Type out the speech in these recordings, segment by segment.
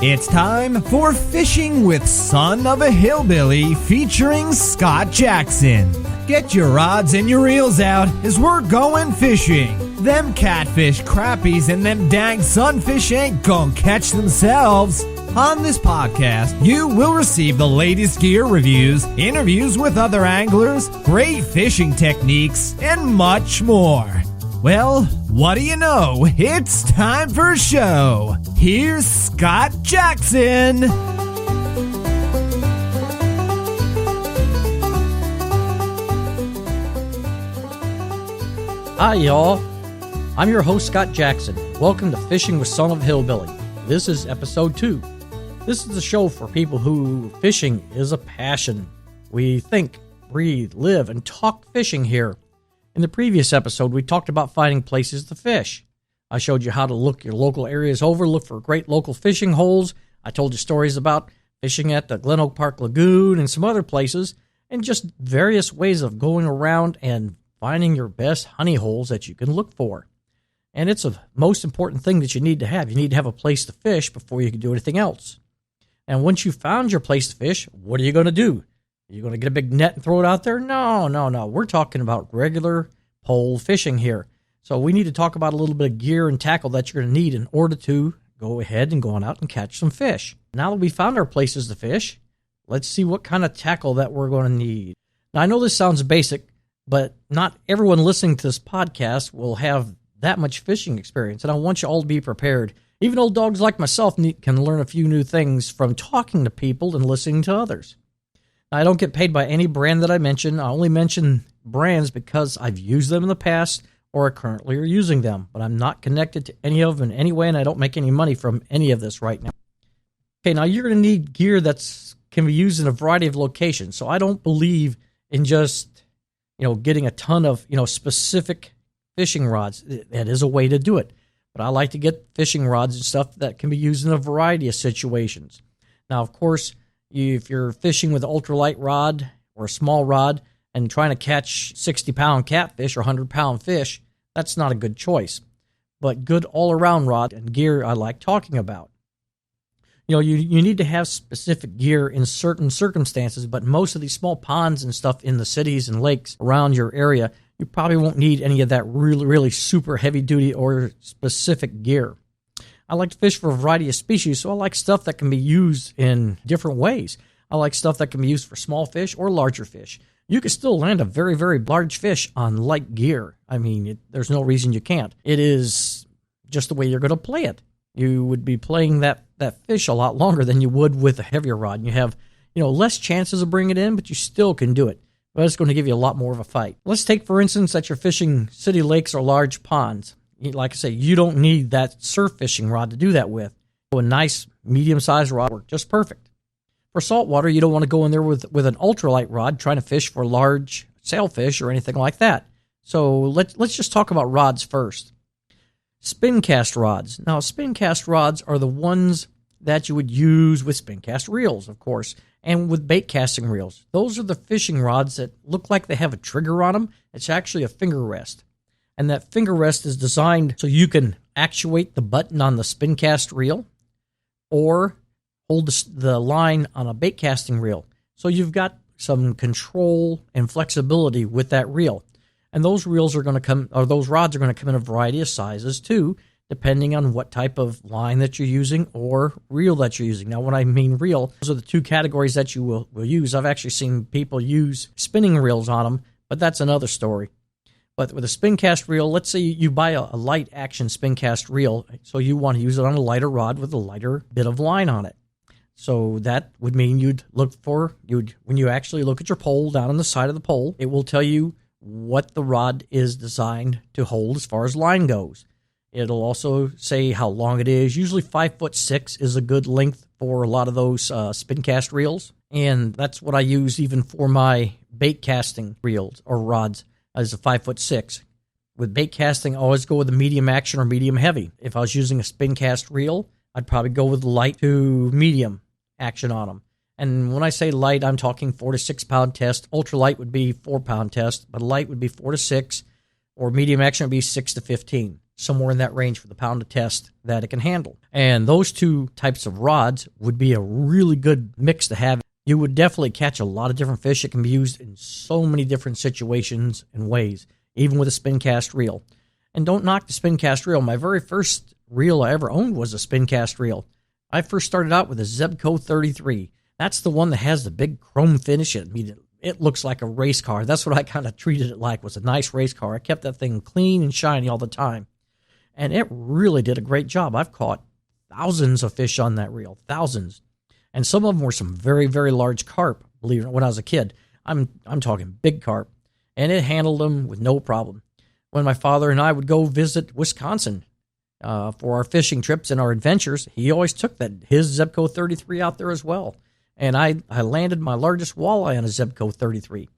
It's time for Fishing with Son of a Hillbilly featuring Scott Jackson. Get your rods and your reels out as we're going fishing. Them catfish, crappies, and them dang sunfish ain't gonna catch themselves. On this podcast, you will receive the latest gear reviews, interviews with other anglers, great fishing techniques, and much more. Well, what do you know? It's time for a show. Here's Scott Jackson. Hi, y'all. I'm your host, Scott Jackson. Welcome to Fishing with Son of Hillbilly. This is episode 2. This is the show for people who fishing is a passion. We think, breathe, live, and talk fishing here. In the previous episode, we talked about finding places to fish. I showed you how to look your local areas over, look for great local fishing holes. I told you stories about fishing at the Glen Oak Park Lagoon and some other places, and just various ways of going around and finding your best honey holes that you can look for. And it's the most important thing that you need to have. You need to have a place to fish before you can do anything else. And once you've found your place to fish, what are you going to do? Are you going to get a big net and throw it out there? No. We're talking about regular pole fishing here. So we need to talk about a little bit of gear and tackle that you're going to need in order to go ahead and go on out and catch some fish. Now that we found our places to fish, let's see what kind of tackle that we're going to need. Now, I know this sounds basic, but not everyone listening to this podcast will have that much fishing experience, and I want you all to be prepared. Even old dogs like myself can learn a few new things from talking to people and listening to others. Now, I don't get paid by any brand that I mention. I only mention brands because I've used them in the past or I currently are using them, but I'm not connected to any of them in any way, and I don't make any money from any of this right now. Okay, now you're going to need gear that can be used in a variety of locations, so I don't believe in just getting a ton of specific fishing rods. That is a way to do it, but I like to get fishing rods and stuff that can be used in a variety of situations. Now, of course, if you're fishing with an ultralight rod or a small rod and trying to catch 60-pound catfish or 100-pound fish, that's not a good choice. But good all-around rod and gear I like talking about. You need to have specific gear in certain circumstances, but most of these small ponds and stuff in the cities and lakes around your area, you probably won't need any of that really, really super heavy-duty or specific gear. I like to fish for a variety of species, so I like stuff that can be used in different ways. I like stuff that can be used for small fish or larger fish. You can still land a very, very large fish on light gear. I mean, there's no reason you can't. It is just the way you're going to play it. You would be playing that fish a lot longer than you would with a heavier rod. And you have, less chances of bringing it in, but you still can do it. But it's going to give you a lot more of a fight. Let's take, for instance, that you're fishing city lakes or large ponds. Like I say, you don't need that surf fishing rod to do that with. A nice medium-sized rod works just perfect. For saltwater, you don't want to go in there with an ultralight rod trying to fish for large sailfish or anything like that. So let's just talk about rods first. Spin cast rods. Now, spin cast rods are the ones that you would use with spin cast reels, of course, and with bait casting reels. Those are the fishing rods that look like they have a trigger on them. It's actually a finger rest. And that finger rest is designed so you can actuate the button on the spin cast reel or hold the line on a bait casting reel. So you've got some control and flexibility with that reel. And those rods are going to come in a variety of sizes too, depending on what type of line that you're using or reel that you're using. Now, when I mean reel, those are the two categories that you will use. I've actually seen people use spinning reels on them, but that's another story. But with a spin cast reel, let's say you buy a light action spin cast reel, so you want to use it on a lighter rod with a lighter bit of line on it. So that would mean when you actually look at your pole down on the side of the pole, it will tell you what the rod is designed to hold as far as line goes. It'll also say how long it is. Usually 5'6" is a good length for a lot of those spin cast reels. And that's what I use even for my bait casting reels or rods. As a 5'6". With bait casting, I always go with a medium action or medium heavy. If I was using a spin cast reel, I'd probably go with light to medium action on them. And when I say light, I'm talking 4 to 6 pound test. Ultralight would be 4 pound test, but light would be 4 to 6, or medium action would be 6 to 15. somewhere in that range for the pound of test that it can handle. And those two types of rods would be a really good mix to have. You would definitely catch a lot of different fish. It can be used in so many different situations and ways, even with a spin cast reel. And don't knock the spin cast reel. My very first reel I ever owned was a spin cast reel. I first started out with a Zebco 33. That's the one that has the big chrome finish. It looks like a race car. That's what I kind of treated it like, was a nice race car. I kept that thing clean and shiny all the time. And it really did a great job. I've caught thousands of fish on that reel, thousands. And some of them were some very, very large carp, believe it or not, when I was a kid. I'm talking big carp. And it handled them with no problem. When my father and I would go visit Wisconsin for our fishing trips and our adventures, he always took his Zebco 33 out there as well. And I landed my largest walleye on a Zebco 33.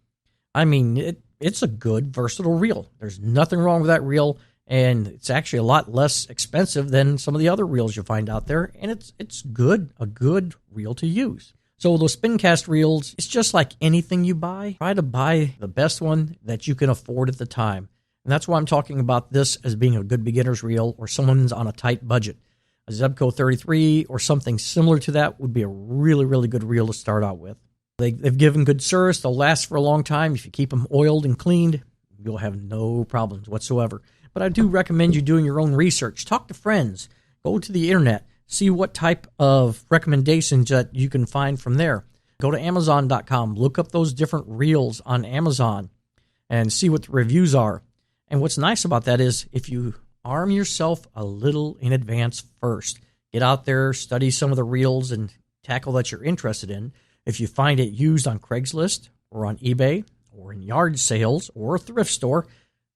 I mean, it's a good, versatile reel. There's nothing wrong with that reel, and it's actually a lot less expensive than some of the other reels you find out there, and it's a good reel to use. So those spin cast reels, it's just like anything you buy. Try to buy the best one that you can afford at the time. And that's why I'm talking about this as being a good beginner's reel or someone's on a tight budget. A Zebco 33 or something similar to that would be a really, really good reel to start out with. They've given good service. They'll last for a long time. If you keep them oiled and cleaned, you'll have no problems whatsoever. But I do recommend you doing your own research. Talk to friends. Go to the internet. See what type of recommendations that you can find from there. Go to Amazon.com. Look up those different reels on Amazon and see what the reviews are. And what's nice about that is if you arm yourself a little in advance first, get out there, study some of the reels and tackle that you're interested in. If you find it used on Craigslist or on eBay or in yard sales or a thrift store,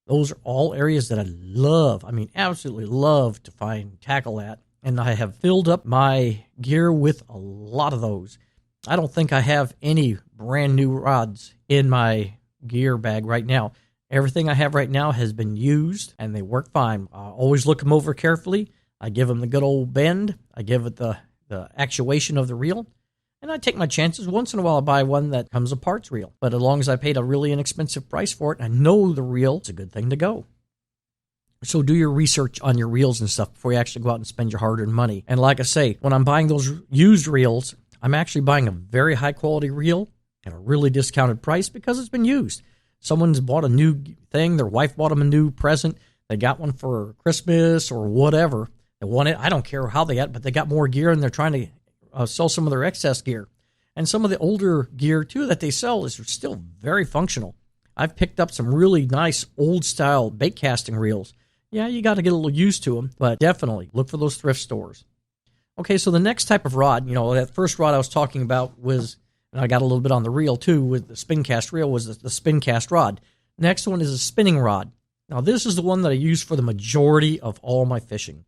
those are all areas that I love. I mean, absolutely love to tackle at. And I have filled up my gear with a lot of those. I don't think I have any brand new rods in my gear bag right now. Everything I have right now has been used, and they work fine. I always look them over carefully. I give them the good old bend. I give it the actuation of the reel. And I take my chances. Once in a while, I buy one that comes a parts reel. But as long as I paid a really inexpensive price for it, and I know the reel, it's a good thing to go. So do your research on your reels and stuff before you actually go out and spend your hard-earned money. And like I say, when I'm buying those used reels, I'm actually buying a very high-quality reel at a really discounted price because it's been used. Someone's bought a new thing. Their wife bought them a new present. They got one for Christmas or whatever. They want it. I don't care how they got it, but they got more gear, and they're trying to sell some of their excess gear. And some of the older gear, too, that they sell is still very functional. I've picked up some really nice old-style bait casting reels. Yeah, you got to get a little used to them, but definitely look for those thrift stores. Okay, so the next type of rod, that first rod I was talking about was, and I got a little bit on the reel too, with the spin cast reel, was the spin cast rod. Next one is a spinning rod. Now, this is the one that I use for the majority of all my fishing.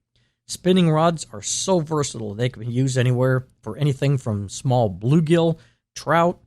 Spinning rods are so versatile. They can be used anywhere for anything from small bluegill, trout,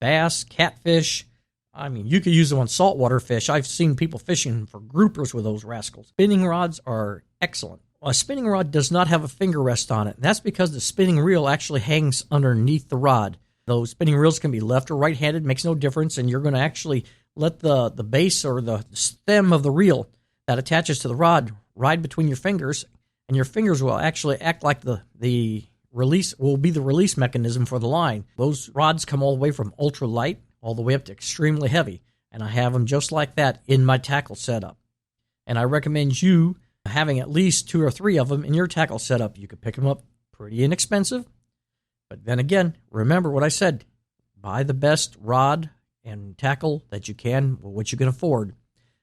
bass, catfish. I mean, you could use them on saltwater fish. I've seen people fishing for groupers with those rascals. Spinning rods are excellent. A spinning rod does not have a finger rest on it. And that's because the spinning reel actually hangs underneath the rod. Those spinning reels can be left or right-handed, makes no difference, and you're going to actually let the base or the stem of the reel that attaches to the rod ride between your fingers, and your fingers will actually act like the release will be the release mechanism for the line. Those rods come all the way from ultralight all the way up to extremely heavy, and I have them just like that in my tackle setup. And I recommend you having at least 2 or 3 of them in your tackle setup. You could pick them up pretty inexpensive, but then again, remember what I said. Buy the best rod and tackle that you can, what you can afford,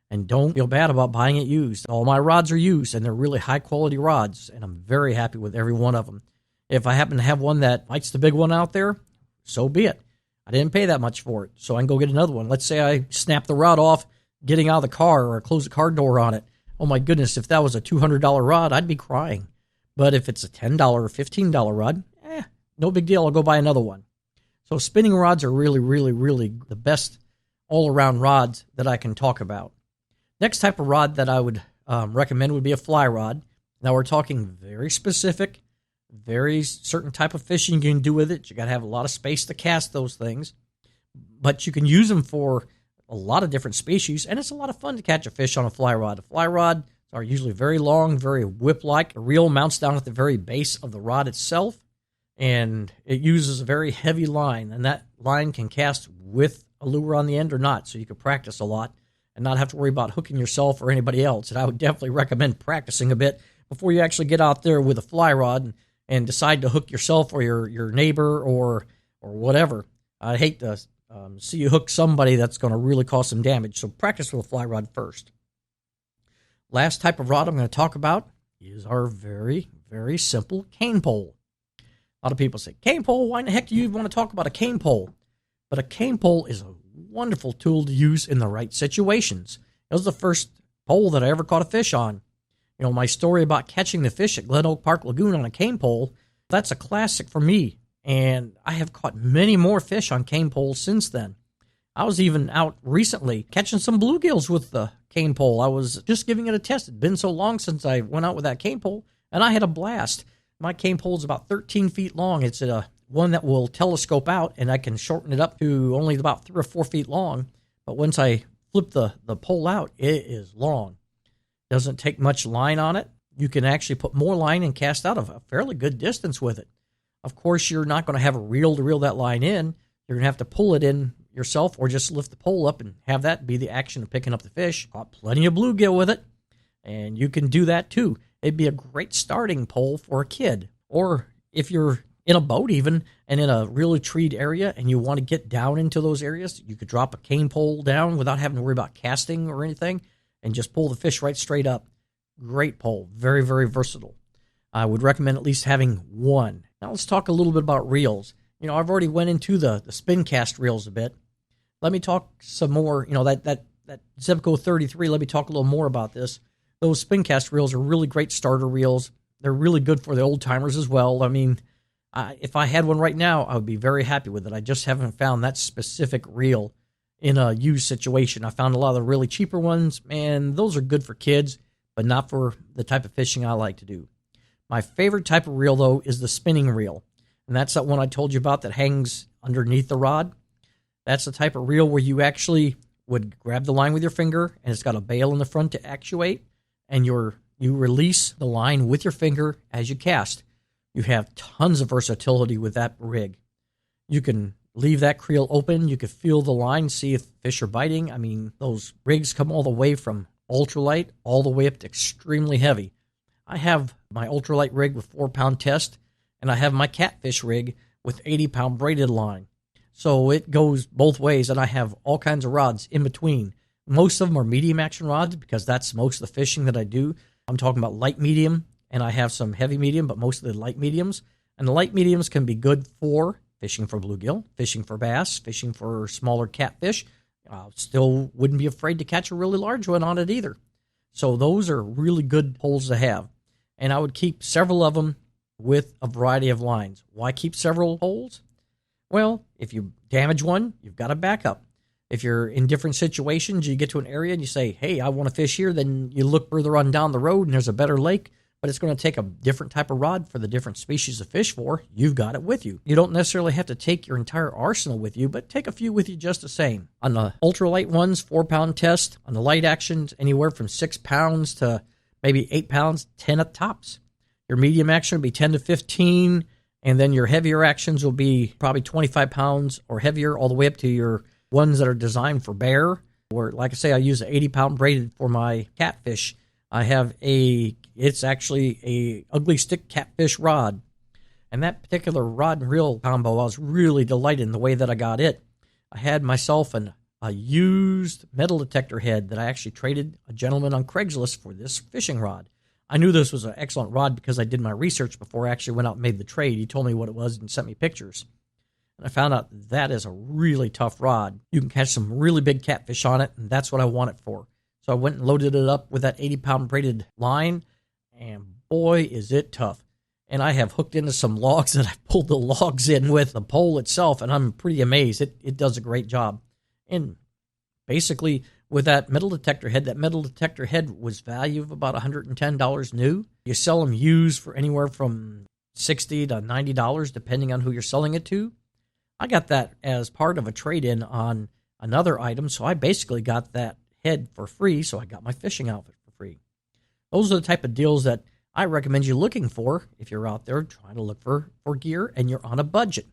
and don't feel bad about buying it used. All my rods are used, and they're really high-quality rods, and I'm very happy with every one of them. If I happen to have one that bites the big one out there, so be it. I didn't pay that much for it, so I can go get another one. Let's say I snap the rod off getting out of the car or close the car door on it. Oh my goodness, if that was a $200 rod, I'd be crying. But if it's a $10 or $15 rod, no big deal. I'll go buy another one. So spinning rods are really, really, really the best all-around rods that I can talk about. Next type of rod that I would recommend would be a fly rod. Now we're talking very specific, very certain type of fishing you can do with it. You got to have a lot of space to cast those things, but you can use them for a lot of different species, and it's a lot of fun to catch a fish on a fly rod. A fly rod are usually very long, very whip-like. A reel mounts down at the very base of the rod itself, and it uses a very heavy line, and that line can cast with a lure on the end or not, so you can practice a lot and not have to worry about hooking yourself or anybody else. And I would definitely recommend practicing a bit before you actually get out there with a fly rod and decide to hook yourself or your neighbor or whatever. I'd hate to see you hook somebody that's going to really cause some damage, so practice with a fly rod first. Last type of rod I'm going to talk about is our very, very simple cane pole. A lot of people say, cane pole, why in the heck do you want to talk about a cane pole? But a cane pole is a wonderful tool to use in the right situations. It was the first pole that I ever caught a fish on. You know, my story about catching the fish at Glen Oak Park Lagoon on a cane pole, that's a classic for me. And I have caught many more fish on cane poles since then. I was even out recently catching some bluegills with the cane pole. I was just giving it a test. It'd been so long since I went out with that cane pole, and I had a blast. My cane pole is about 13 feet long. It's a one that will telescope out, and I can shorten it up to only about 3 or 4 feet long. But once I flip the pole out, it is long. Doesn't take much line on it. You can actually put more line and cast out of a fairly good distance with it. Of course, you're not going to have a reel to reel that line in. You're going to have to pull it in yourself or just lift the pole up and have that be the action of picking up the fish. Caught plenty of bluegill with it, and you can do that too. It'd be a great starting pole for a kid. Or if you're in a boat even and in a really treed area and you want to get down into those areas, you could drop a cane pole down without having to worry about casting or anything and just pull the fish right straight up. Great pole. Very, very versatile. I would recommend at least having one. Now let's talk a little bit about reels. You know, I've already went into the spin cast reels a bit. Let me talk some more. You know, that Zebco 33, let me talk a little more about this. Those spin cast reels are really great starter reels. They're really good for the old timers as well. I mean, if I had one right now, I would be very happy with it. I just haven't found that specific reel in a used situation. I found a lot of the really cheaper ones, and those are good for kids, but not for the type of fishing I like to do. My favorite type of reel, though, is the spinning reel. And that's that one I told you about that hangs underneath the rod. That's the type of reel where you actually would grab the line with your finger, and it's got a bail in the front to actuate, and you release the line with your finger as you cast. You have tons of versatility with that rig. You can leave that creel open. You can feel the line, see if fish are biting. I mean, those rigs come all the way from ultralight all the way up to extremely heavy. I have my ultralight rig with 4-pound test, and I have my catfish rig with 80-pound braided line. So it goes both ways, and I have all kinds of rods in between. Most of them are medium action rods because that's most of the fishing that I do. I'm talking about light medium, and I have some heavy medium, but most of the light mediums. And the light mediums can be good for fishing for bluegill, fishing for bass, fishing for smaller catfish. Still wouldn't be afraid to catch a really large one on it either. So those are really good poles to have. And I would keep several of them with a variety of lines. Why keep several poles? Well, if you damage one, you've got a backup. If you're in different situations, you get to an area and you say, hey, I want to fish here, then you look further on down the road and there's a better lake, but it's going to take a different type of rod for the different species of fish for. You've got it with you. You don't necessarily have to take your entire arsenal with you, but take a few with you just the same. On the ultralight ones, 4-pound test. On the light actions, anywhere from 6 pounds to maybe 8 pounds, 10 at tops. Your medium action will be 10 to 15, and then your heavier actions will be probably 25 pounds or heavier, all the way up to your ones that are designed for bear. Or, like I say, I use an 80-pound braided for my catfish. I have it's actually a ugly stick catfish rod. And that particular rod and reel combo, I was really delighted in the way that I got it. I had myself a used metal detector head that I actually traded a gentleman on Craigslist for this fishing rod. I knew this was an excellent rod because I did my research before I actually went out and made the trade. He told me what it was and sent me pictures. And I found out that is a really tough rod. You can catch some really big catfish on it, and that's what I want it for. So I went and loaded it up with that 80-pound braided line, and boy, is it tough. And I have hooked into some logs that I pulled the logs in with the pole itself, and I'm pretty amazed. It does a great job. And basically, with that metal detector head was value of about $110 new. You sell them used for anywhere from $60 to $90, depending on who you're selling it to. I got that as part of a trade-in on another item, so I basically got that head for free, so I got my fishing outfit for free. Those are the type of deals that I recommend you looking for if you're out there trying to look for gear and you're on a budget.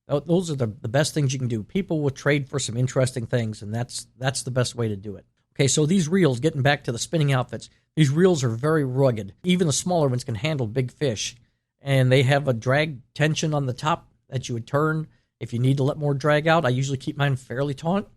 Those are the best things you can do. People will trade for some interesting things, and that's the best way to do it. Okay, so these reels, getting back to the spinning outfits, these reels are very rugged. Even the smaller ones can handle big fish, and they have a drag tension on the top that you would turn if you need to let more drag out. I usually keep mine fairly taut.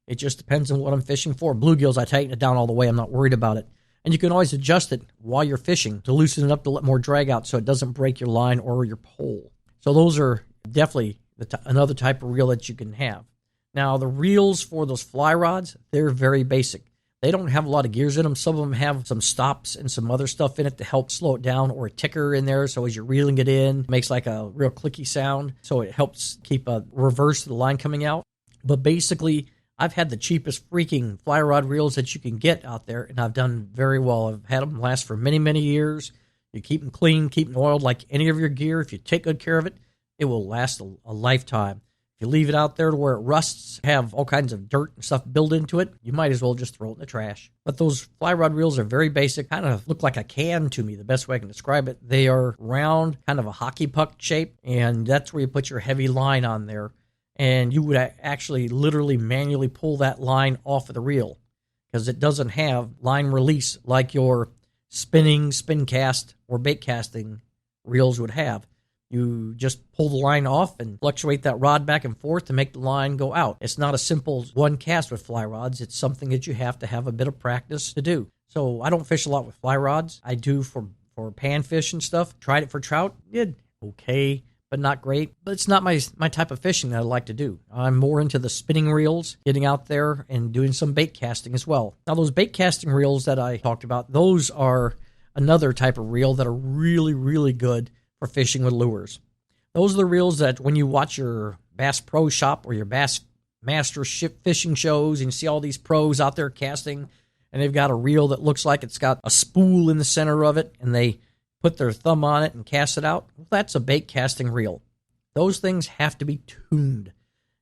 It just depends on what I'm fishing for. Bluegills, I tighten it down all the way. I'm not worried about it. And you can always adjust it while you're fishing to loosen it up to let more drag out so it doesn't break your line or your pole. So those are definitely another type of reel that you can have. Now, the reels for those fly rods, they're very basic. They don't have a lot of gears in them. Some of them have some stops and some other stuff in it to help slow it down, or a ticker in there, so as you're reeling it in, it makes like a real clicky sound, so it helps keep a reverse to the line coming out. But basically, I've had the cheapest freaking fly rod reels that you can get out there, and I've done very well. I've had them last for many, many years. You keep them clean, keep them oiled like any of your gear. If you take good care of it, it will last a lifetime. If you leave it out there to where it rusts, have all kinds of dirt and stuff built into it, you might as well just throw it in the trash. But those fly rod reels are very basic, kind of look like a can to me, the best way I can describe it. They are round, kind of a hockey puck shape, and that's where you put your heavy line on there. And you would actually literally manually pull that line off of the reel because it doesn't have line release like your spinning, spin cast, or bait casting reels would have. You just pull the line off and fluctuate that rod back and forth to make the line go out. It's not a simple one cast with fly rods. It's something that you have to have a bit of practice to do. So I don't fish a lot with fly rods. I do for panfish and stuff. Tried it for trout. Did okay, but not great. But it's not my type of fishing that I like to do. I'm more into the spinning reels, getting out there and doing some bait casting as well. Now, those bait casting reels that I talked about, those are another type of reel that are really, really good for fishing with lures. Those are the reels that when you watch your Bass Pro Shop or your Bass Master Ship fishing shows and you see all these pros out there casting, and they've got a reel that looks like it's got a spool in the center of it, and they put their thumb on it and cast it out. Well, that's a bait casting reel. Those things have to be tuned.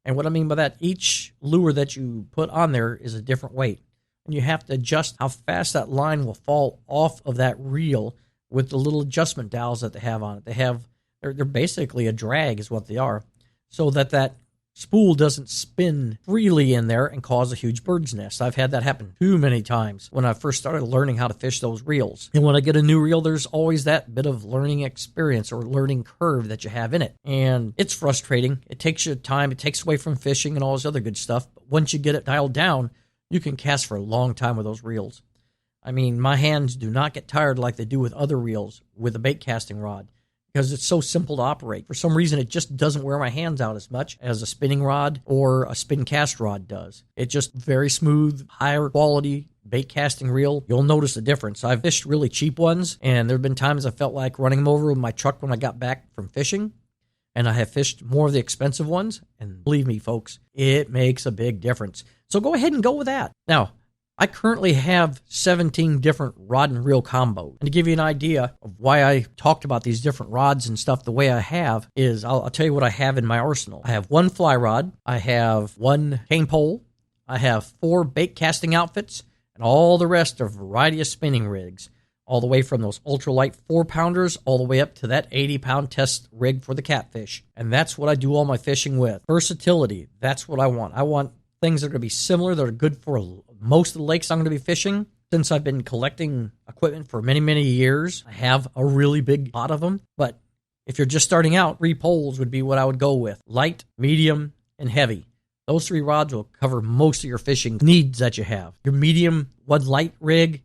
And what I mean by that, each lure that you put on there is a different weight. And you have to adjust how fast that line will fall off of that reel with the little adjustment dowels that they have on it. They're basically a drag is what they are, so that spool doesn't spin freely in there and cause a huge bird's nest. I've had that happen too many times when I first started learning how to fish those reels. And when I get a new reel, there's always that bit of learning experience or learning curve that you have in it. And it's frustrating. It takes you time. It takes away from fishing and all this other good stuff. But once you get it dialed down, you can cast for a long time with those reels. I mean, my hands do not get tired like they do with other reels with a bait casting rod because it's so simple to operate. For some reason, it just doesn't wear my hands out as much as a spinning rod or a spin cast rod does. It's just very smooth, higher quality bait casting reel. You'll notice a difference. I've fished really cheap ones, and there have been times I felt like running them over with my truck when I got back from fishing, and I have fished more of the expensive ones, and believe me, folks, it makes a big difference. So go ahead and go with that. Now, I currently have 17 different rod and reel combos. And to give you an idea of why I talked about these different rods and stuff the way I have is I'll tell you what I have in my arsenal. I have one fly rod, I have one cane pole, I have 4 bait casting outfits, and all the rest are a variety of spinning rigs, all the way from those ultralight 4-pounders all the way up to that 80-pound test rig for the catfish. And that's what I do all my fishing with. Versatility, that's what I want. I want things that are going to be similar, that are good for most of the lakes I'm going to be fishing. Since I've been collecting equipment for many, many years, I have a really big pot of them. But if you're just starting out, 3 poles would be what I would go with. Light, medium, and heavy. Those 3 rods will cover most of your fishing needs that you have. Your medium, one light rig,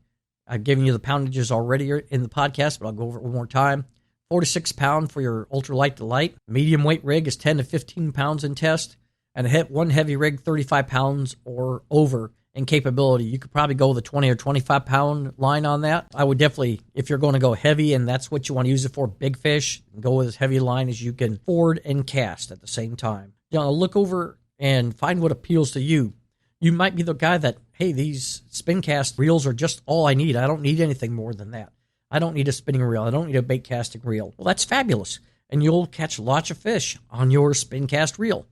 I've given you the poundages already in the podcast, but I'll go over it one more time. 4 to 6 pound for your ultralight to light. Medium weight rig is 10 to 15 pounds in test. And one heavy rig, 35 pounds or over in capability. You could probably go with a 20 or 25 pound line on that. I would definitely, if you're going to go heavy and that's what you want to use it for, big fish, go with as heavy a line as you can afford and cast at the same time. You know, look over and find what appeals to you. You might be the guy that, hey, these spin cast reels are just all I need. I don't need anything more than that. I don't need a spinning reel. I don't need a bait casting reel. Well, that's fabulous. And you'll catch lots of fish on your spin cast reel.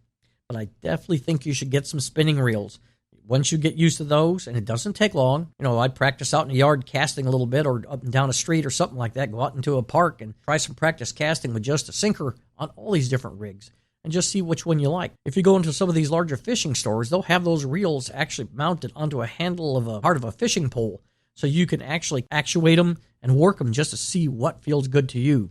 But I definitely think you should get some spinning reels. once you get used to those, and it doesn't take long, I'd practice out in the yard casting a little bit, or up and down a street or something like that, go out into a park and try some practice casting with just a sinker on all these different rigs and just see which one you like. If you go into some of these larger fishing stores, they'll have those reels actually mounted onto a handle of a part of a fishing pole, so you can actually actuate them and work them just to see what feels good to you.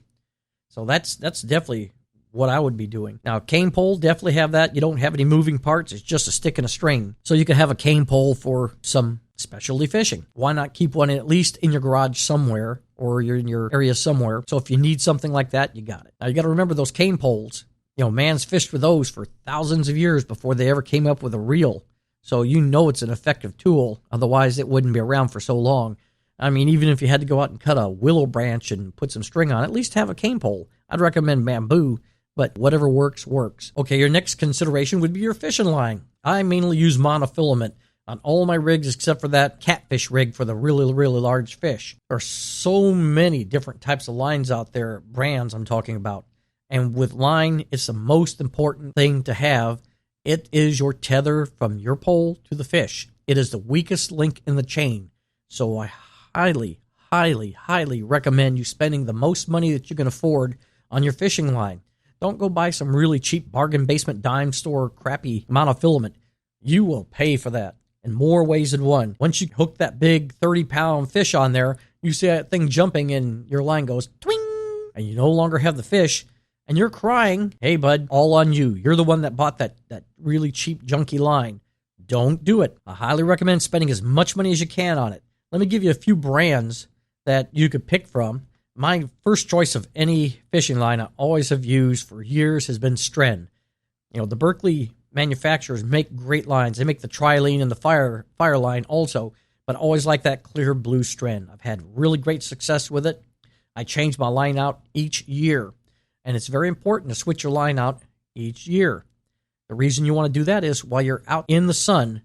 So that's definitely what I would be doing. Now, cane pole, definitely have that. You don't have any moving parts. It's just a stick and a string. So you can have a cane pole for some specialty fishing. Why not keep one at least in your garage somewhere, or you're in your area somewhere? So if you need something like that, you got it. Now, you got to remember those cane poles. Man's fished with those for thousands of years before they ever came up with a reel. So it's an effective tool. Otherwise, it wouldn't be around for so long. I mean, even if you had to go out and cut a willow branch and put some string on it, at least have a cane pole. I'd recommend bamboo, but whatever works, works. Okay, your next consideration would be your fishing line. I mainly use monofilament on all my rigs except for that catfish rig for the really, really large fish. There are so many different types of lines out there, brands I'm talking about. And with line, it's the most important thing to have. It is your tether from your pole to the fish. It is the weakest link in the chain. So I highly, highly, highly recommend you spending the most money that you can afford on your fishing line. Don't go buy some really cheap bargain basement dime store crappy monofilament. You will pay for that in more ways than one. Once you hook that big 30-pound fish on there, you see that thing jumping and your line goes twing, and you no longer have the fish, and you're crying. Hey, bud, all on you. You're the one that bought that really cheap, junky line. Don't do it. I highly recommend spending as much money as you can on it. Let me give you a few brands that you could pick from. My first choice of any fishing line I always have used for years has been Stren. The Berkeley manufacturers make great lines. They make the Trilene and the Fire line also, but I always like that clear blue Stren. I've had really great success with it. I change my line out each year, and it's very important to switch your line out each year. The reason you want to do that is while you're out in the sun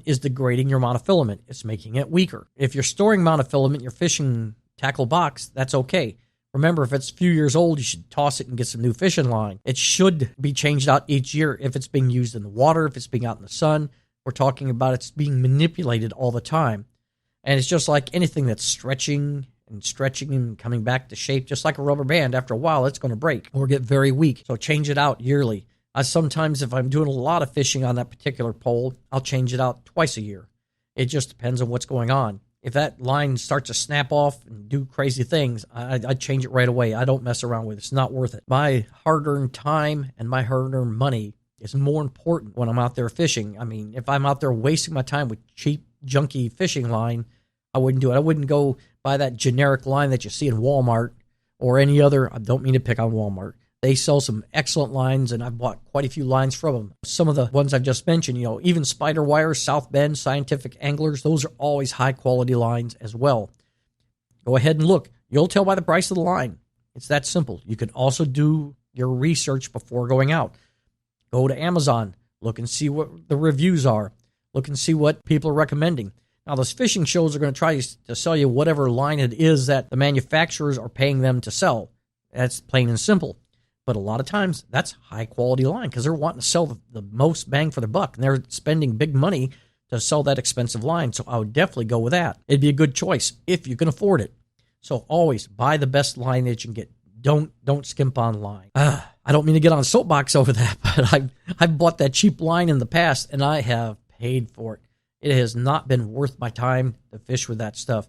is degrading your monofilament. It's making it weaker. If you're storing monofilament in your fishing tackle box, that's okay. Remember, if it's a few years old, you should toss it and get some new fishing line. It should be changed out each year if it's being used in the water, if it's being out in the sun. We're talking about it's being manipulated all the time. And it's just like anything that's stretching and coming back to shape, just like a rubber band. After a while, it's going to break or get very weak. So change it out yearly. Sometimes if I'm doing a lot of fishing on that particular pole, I'll change it out twice a year. It just depends on what's going on. If that line starts to snap off and do crazy things, I change it right away. I don't mess around with it. It's not worth it. My hard-earned time and my hard-earned money is more important when I'm out there fishing. I mean, if I'm out there wasting my time with cheap, junky fishing line, I wouldn't do it. I wouldn't go buy that generic line that you see in Walmart or any other. I don't mean to pick on Walmart. They sell some excellent lines, and I've bought quite a few lines from them. Some of the ones I've just mentioned, even Spider Wire, South Bend, Scientific Anglers, those are always high-quality lines as well. Go ahead and look. You'll tell by the price of the line. It's that simple. You can also do your research before going out. Go to Amazon. Look and see what the reviews are. Look and see what people are recommending. Now, those fishing shows are going to try to sell you whatever line it is that the manufacturers are paying them to sell. That's plain and simple. But a lot of times, that's high-quality line because they're wanting to sell the most bang for their buck, and they're spending big money to sell that expensive line. So I would definitely go with that. It'd be a good choice if you can afford it. So always buy the best line that you can get. Don't skimp on line. I don't mean to get on a soapbox over that, but I've bought that cheap line in the past, and I have paid for it. It has not been worth my time to fish with that stuff.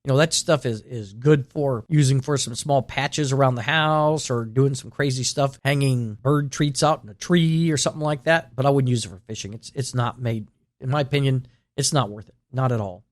That stuff is good for using for some small patches around the house or doing some crazy stuff, hanging bird treats out in a tree or something like that. But I wouldn't use it for fishing. It's not made, in my opinion, it's not worth it. Not at all.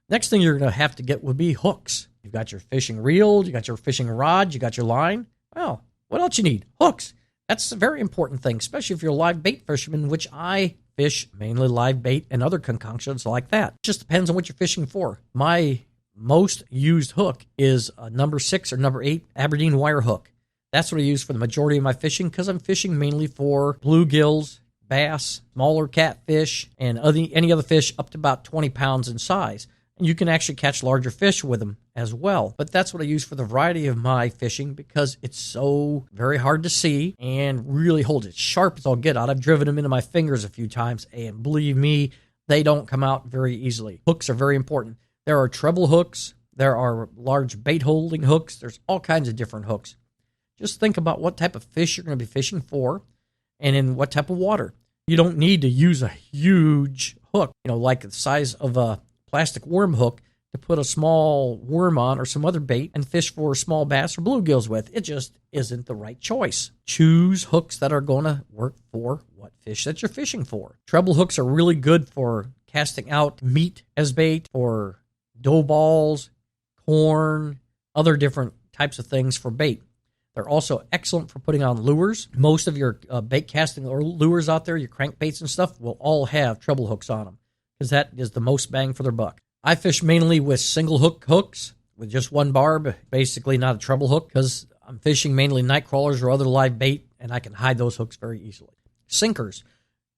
Next thing you're going to have to get would be hooks. You've got your fishing reel, you got your fishing rod, you got your line. Well, what else you need? Hooks. That's a very important thing, especially if you're a live bait fisherman, which I fish mainly live bait and other concoctions like that. It just depends on what you're fishing for. My most used hook is a number 6 or number 8 Aberdeen wire hook. That's what I use for the majority of my fishing because I'm fishing mainly for bluegills, bass, smaller catfish, and any other fish up to about 20 pounds in size. And you can actually catch larger fish with them as well. But that's what I use for the variety of my fishing because it's so very hard to see and really holds it sharp as all get out. I've driven them into my fingers a few times, and believe me, They don't come out very easily. Hooks are very important. There are treble hooks. There are large bait holding hooks. There's all kinds of different hooks. Just think about what type of fish you're going to be fishing for and in what type of water. You don't need to use a huge hook, like the size of a plastic worm hook to put a small worm on or some other bait and fish for small bass or bluegills with. It just isn't the right choice. Choose hooks that are going to work for what fish that you're fishing for. Treble hooks are really good for casting out meat as bait, or dough balls, corn, other different types of things for bait. They're also excellent for putting on lures. Most of your bait casting or lures out there, your crankbaits and stuff, will all have treble hooks on them because that is the most bang for their buck. I fish mainly with single hook hooks with just one barb, basically not a treble hook, because I'm fishing mainly night crawlers or other live bait, and I can hide those hooks very easily. Sinkers,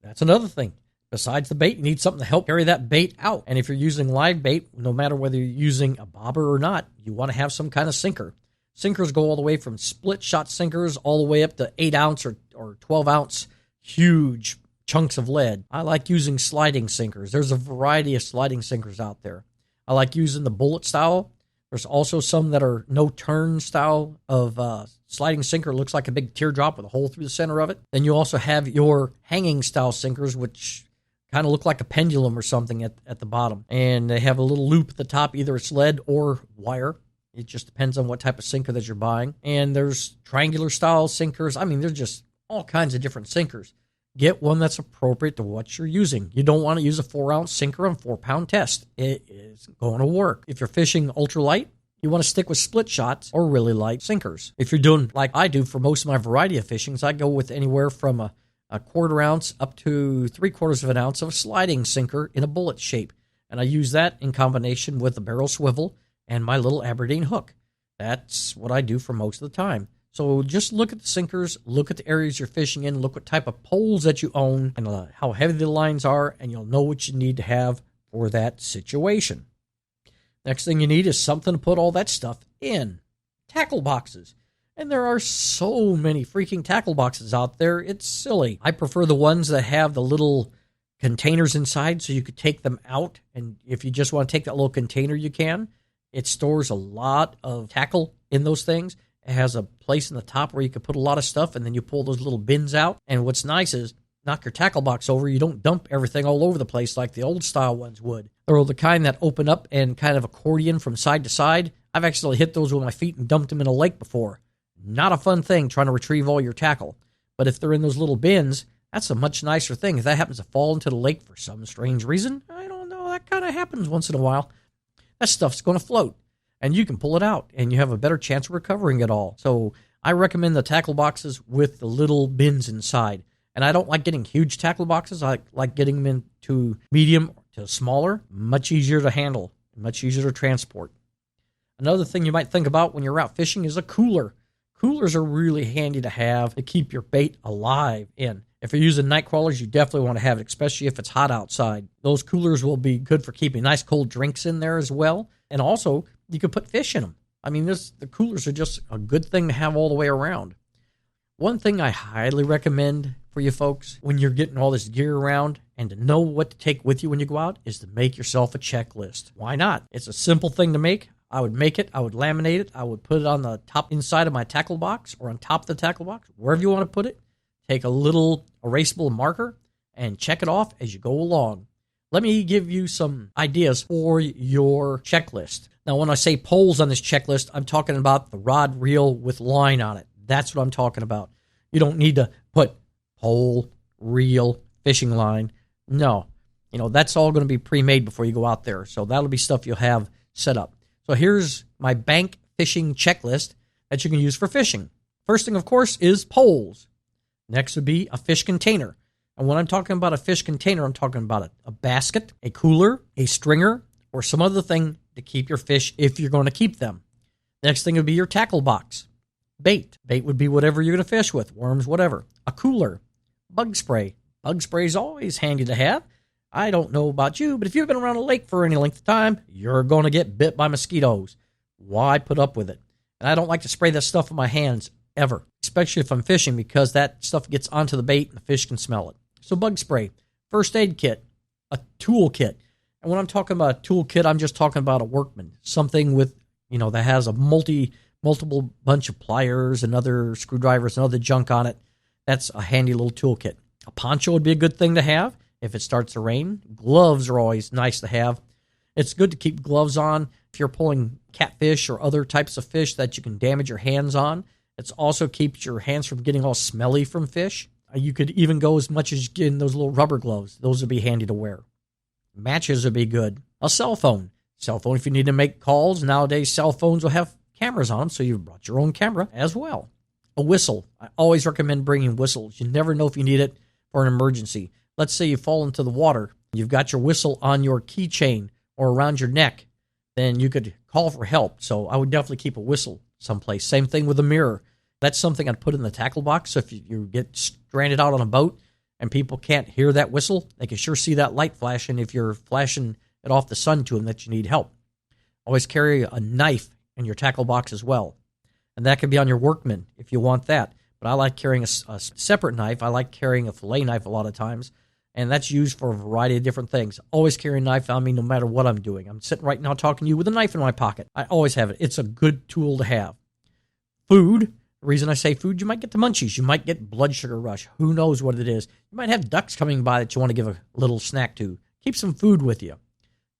that's another thing. Besides the bait, you need something to help carry that bait out. And if you're using live bait, no matter whether you're using a bobber or not, you want to have some kind of sinker. Sinkers go all the way from split shot sinkers all the way up to 8 ounce or 12 ounce huge chunks of lead. I like using sliding sinkers. There's a variety of sliding sinkers out there. I like using the bullet style. There's also some that are no turn style of sliding sinker. It looks like a big teardrop with a hole through the center of it. Then you also have your hanging style sinkers, which kind of look like a pendulum or something at the bottom. And they have a little loop at the top. Either it's lead or wire. It just depends on what type of sinker that you're buying. And there's triangular style sinkers. I mean, there's just all kinds of different sinkers. Get one that's appropriate to what you're using. You don't want to use a 4-ounce sinker on 4-pound test. It is going to work. If you're fishing ultralight, you want to stick with split shots or really light sinkers. If you're doing like I do for most of my variety of fishings, I go with anywhere from a 1/4 ounce up to 3/4 of an ounce of a sliding sinker in a bullet shape. And I use that in combination with a barrel swivel and my little Aberdeen hook. That's what I do for most of the time. So just look at the sinkers, look at the areas you're fishing in, look what type of poles that you own, and how heavy the lines are, and you'll know what you need to have for that situation. Next thing you need is something to put all that stuff in. Tackle boxes. And there are so many freaking tackle boxes out there, it's silly. I prefer the ones that have the little containers inside so you could take them out, and if you just want to take that little container, you can. It stores a lot of tackle in those things. It has a place in the top where you can put a lot of stuff, and then you pull those little bins out. And what's nice is, knock your tackle box over, you don't dump everything all over the place like the old style ones would. They're the kind that open up and kind of accordion from side to side. I've actually hit those with my feet and dumped them in a lake before. Not a fun thing trying to retrieve all your tackle. But if they're in those little bins, that's a much nicer thing. If that happens to fall into the lake for some strange reason, I don't know, that kind of happens once in a while. That stuff's going to float. And you can pull it out, and you have a better chance of recovering it all. So I recommend the tackle boxes with the little bins inside. And I don't like getting huge tackle boxes. I like getting them into medium to smaller, much easier to handle, much easier to transport. Another thing you might think about when you're out fishing is a cooler. Coolers are really handy to have to keep your bait alive in. If you're using night crawlers, you definitely want to have it, especially if it's hot outside. Those coolers will be good for keeping nice cold drinks in there as well. And also, you could put fish in them. I mean, the coolers are just a good thing to have all the way around. One thing I highly recommend for you folks when you're getting all this gear around and to know what to take with you when you go out is to make yourself a checklist. Why not? It's a simple thing to make. I would make it. I would laminate it. I would put it on the top inside of my tackle box or on top of the tackle box, wherever you want to put it. Take a little erasable marker and check it off as you go along. Let me give you some ideas for your checklist. Now, when I say poles on this checklist, I'm talking about the rod reel with line on it. That's what I'm talking about. You don't need to put pole, reel, fishing line. No. That's all going to be pre-made before you go out there. So that'll be stuff you'll have set up. So here's my bank fishing checklist that you can use for fishing. First thing, of course, is poles. Next would be a fish container. And when I'm talking about a fish container, I'm talking about a basket, a cooler, a stringer, or some other thing to keep your fish if you're going to keep them. Next thing would be your tackle box. Bait. Bait would be whatever you're going to fish with, worms, whatever. A cooler. Bug spray. Bug spray is always handy to have. I don't know about you, but if you've been around a lake for any length of time, you're going to get bit by mosquitoes. Why put up with it? And I don't like to spray that stuff with my hands ever, especially if I'm fishing, because that stuff gets onto the bait and the fish can smell it. So bug spray. First aid kit. a toolkit. And when I'm talking about a toolkit, I'm just talking about a workman, something with, that has a multiple bunch of pliers and other screwdrivers and other junk on it. That's a handy little toolkit. A poncho would be a good thing to have if it starts to rain. Gloves are always nice to have. It's good to keep gloves on if you're pulling catfish or other types of fish that you can damage your hands on. It also keeps your hands from getting all smelly from fish. You could even go as much as getting those little rubber gloves. Those would be handy to wear. Matches would be good. A cell phone. If you need to make calls. Nowadays, cell phones will have cameras on them, so you brought your own camera as well. A whistle. I always recommend bringing whistles. You never know if you need it for an emergency. Let's say you fall into the water. You've got your whistle on your keychain or around your neck. Then you could call for help. So I would definitely keep a whistle someplace. Same thing with a mirror. That's something I'd put in the tackle box. So if you get stranded out on a boat and people can't hear that whistle, they can sure see that light flashing if you're flashing it off the sun to them that you need help. Always carry a knife in your tackle box as well. And that can be on your workman if you want that. But I like carrying a separate knife. I like carrying a fillet knife a lot of times. And that's used for a variety of different things. Always carry a knife on me no matter what I'm doing. I'm sitting right now talking to you with a knife in my pocket. I always have it. It's a good tool to have. Food. The reason I say food, you might get the munchies. You might get blood sugar rush. Who knows what it is. You might have ducks coming by that you want to give a little snack to. Keep some food with you.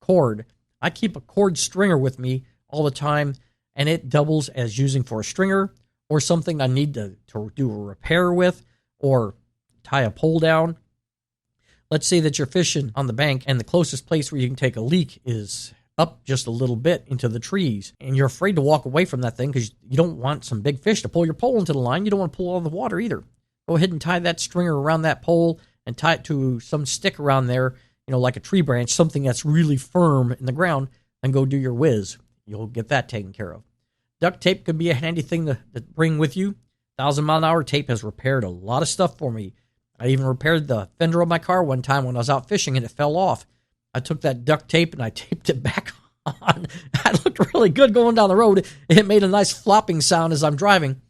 Cord. I keep a cord stringer with me all the time, and it doubles as using for a stringer or something I need to do a repair with or tie a pole down. Let's say that you're fishing on the bank and the closest place where you can take a leak is up just a little bit into the trees. And you're afraid to walk away from that thing because you don't want some big fish to pull your pole into the line. You don't want to pull all the water either. Go ahead and tie that stringer around that pole and tie it to some stick around there, like a tree branch, something that's really firm in the ground, and go do your whiz. You'll get that taken care of. Duct tape could be a handy thing to bring with you. 1,000-mile-an-hour tape has repaired a lot of stuff for me. I even repaired the fender of my car one time when I was out fishing and it fell off. I took that duct tape and I taped it back on. I looked really good going down the road. It made a nice flopping sound as I'm driving.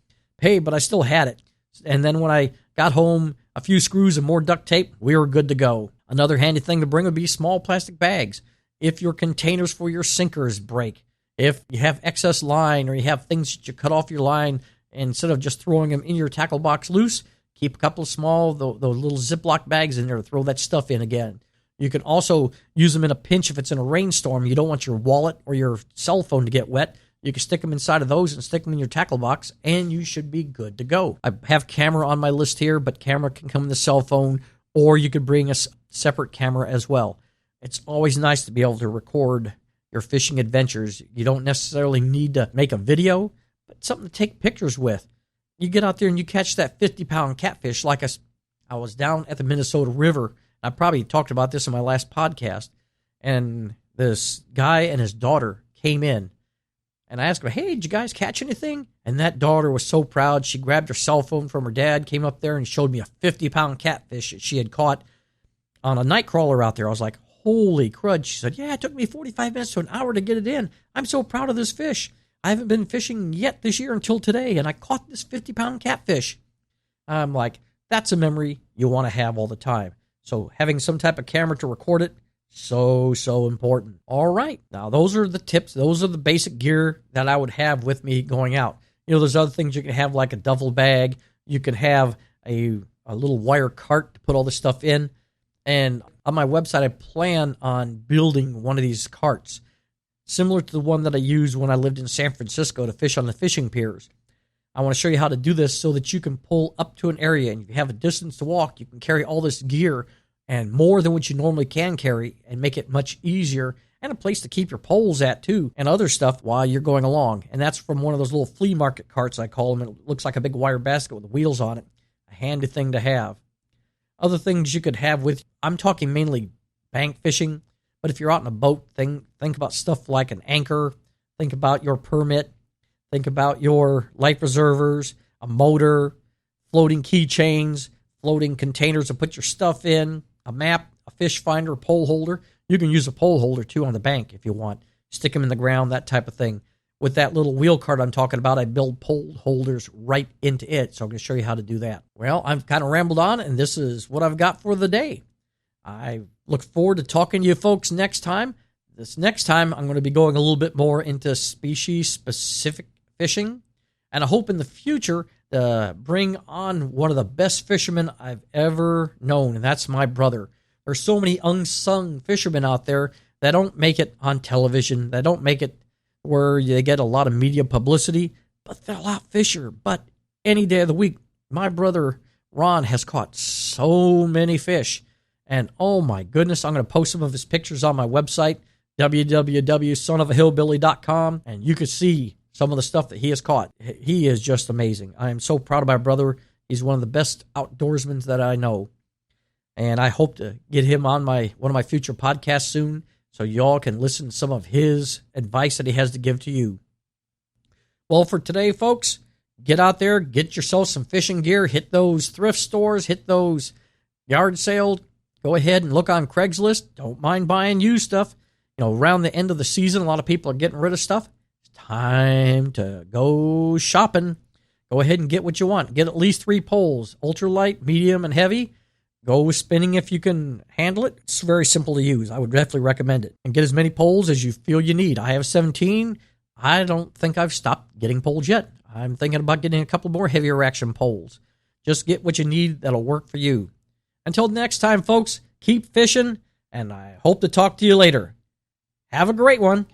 Hey, but I still had it. And then when I got home, a few screws and more duct tape, we were good to go. Another handy thing to bring would be small plastic bags. If your containers for your sinkers break, if you have excess line or you have things that you cut off your line, instead of just throwing them in your tackle box loose, keep a couple of small, those little Ziploc bags in there to throw that stuff in again. You can also use them in a pinch if it's in a rainstorm. You don't want your wallet or your cell phone to get wet. You can stick them inside of those and stick them in your tackle box, and you should be good to go. I have camera on my list here, but camera can come in the cell phone, or you could bring a separate camera as well. It's always nice to be able to record your fishing adventures. You don't necessarily need to make a video, but something to take pictures with. You get out there and you catch that 50-pound catfish like I was down at the Minnesota River. I probably talked about this in my last podcast. And this guy and his daughter came in. And I asked him, hey, did you guys catch anything? And that daughter was so proud. She grabbed her cell phone from her dad, came up there and showed me a 50-pound catfish that she had caught on a night crawler out there. I was like, holy crud. She said, yeah, it took me 45 minutes to an hour to get it in. I'm so proud of this fish. I haven't been fishing yet this year until today, and I caught this 50-pound catfish. I'm like, that's a memory you want to have all the time. So having some type of camera to record it, so important. All right. Now, those are the tips. Those are the basic gear that I would have with me going out. There's other things you can have, like a duffel bag. You can have a little wire cart to put all this stuff in. And on my website, I plan on building one of these carts, similar to the one that I used when I lived in San Francisco to fish on the fishing piers. I want to show you how to do this so that you can pull up to an area and you have a distance to walk. You can carry all this gear and more than what you normally can carry and make it much easier, and a place to keep your poles at too and other stuff while you're going along. And that's from one of those little flea market carts, I call them. It looks like a big wire basket with wheels on it. A handy thing to have. Other things you could have with, I'm talking mainly bank fishing, but if you're out in a boat, think about stuff like an anchor, think about your permit, think about your life preservers, a motor, floating keychains, floating containers to put your stuff in, a map, a fish finder, a pole holder. You can use a pole holder too on the bank if you want. Stick them in the ground, that type of thing. With that little wheel cart I'm talking about, I build pole holders right into it, so I'm going to show you how to do that. Well, I've kind of rambled on, and this is what I've got for the day. I look forward to talking to you folks next time. This next time, I'm going to be going a little bit more into species-specific fishing, and I hope in the future to bring on one of the best fishermen I've ever known, and that's my brother. There's so many unsung fishermen out there that don't make it on television, that don't make it where they get a lot of media publicity, but they're out fisher. But any day of the week, my brother Ron has caught so many fish, and oh my goodness, I'm going to post some of his pictures on my website, www.sonofahillbilly.com, and you can see some of the stuff that he has caught. He is just amazing. I am so proud of my brother. He's one of the best outdoorsmen that I know, and I hope to get him on one of my future podcasts soon, so y'all can listen to some of his advice that he has to give to you. Well, for today, folks, get out there, get yourself some fishing gear, hit those thrift stores, hit those yard sales. Go ahead and look on Craigslist. Don't mind buying used stuff. Around the end of the season, a lot of people are getting rid of stuff. It's time to go shopping. Go ahead and get what you want. Get at least 3 poles, ultralight, medium, and heavy. Go spinning if you can handle it. It's very simple to use. I would definitely recommend it. And get as many poles as you feel you need. I have 17. I don't think I've stopped getting poles yet. I'm thinking about getting a couple more heavier action poles. Just get what you need that'll work for you. Until next time, folks, keep fishing, and I hope to talk to you later. Have a great one.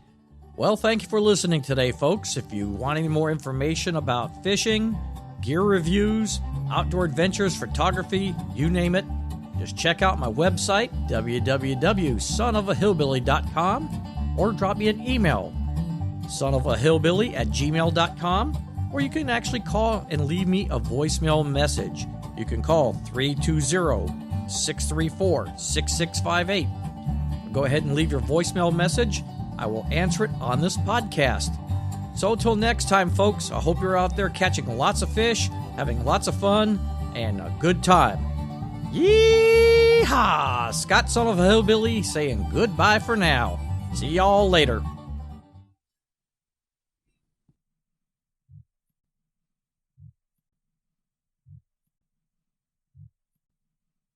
Well, thank you for listening today, folks. If you want any more information about fishing, gear reviews, outdoor adventures, photography, you name it, just check out my website, www.sonofahillbilly.com, or drop me an email, sonofahillbilly@gmail.com, or you can actually call and leave me a voicemail message. You can call 320-634-6658. Go ahead and leave your voicemail message. I will answer it on this podcast. So until next time, folks, I hope you're out there catching lots of fish, having lots of fun, and a good time. Yee-haw! Scott, son of a hillbilly, saying goodbye for now. See y'all later.